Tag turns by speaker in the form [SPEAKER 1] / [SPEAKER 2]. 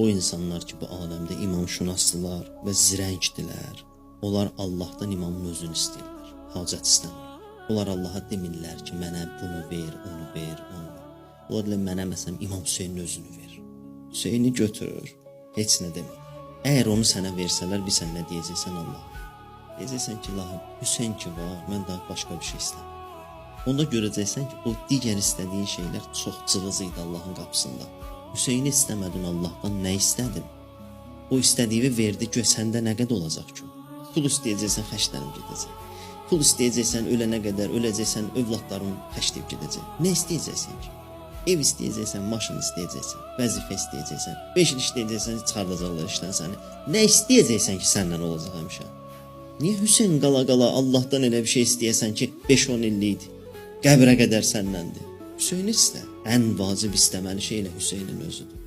[SPEAKER 1] O insanlar ki, bu aləmdə imamşünasdılar və zirəngdilər. Onlar Allahdan imamın özünü istəyirlər, hacət istəmirlər. Onlar Allaha demirlər ki, mənə bunu ver, onu ver, onu ver. Onlar deyirlər, mənə məsələn İmam Hüseynin özünü ver. Hüseyni götür, heç nə demir. Əgər onu sənə versələr, bilsən nə deyəcəksən Allah? Deyəcəksən ki, Hüseyn ki var, mən daha başqa bir şey istəmirəm. Onda görəcəksən ki, o digər istədiyin şeylər çox cılız idi Allahın qapısında. Hüseyni istəmədin Allahdan, nə istədin? O istədiyi verdi, gör səndə nə qədər olacaq ki? Pul istəyəcəksən, xərclərim gedəcək. Pul istəyəcəksən, ölənə qədər, öləcəksən, övladların xərcləyib gedəcək. Nə istəyəcəksən ki? Ev istəyəcəksən, maşın istəyəcəksən, vəzifə istəyəcəksən, 5 il istəyəcəksən, çıxardacaqlar işdən səni. Nə istəyəcəksən ki, səndən olacaq həmişə? Niyə Hüseyn qala-qala Allahdan elə bir şey istəyəsən ki, 5-10 illikdir, qəbrə qədər səndəndir? Hüseyni istə. Ən vacib istəməli şey elə Hüseynin özüdür.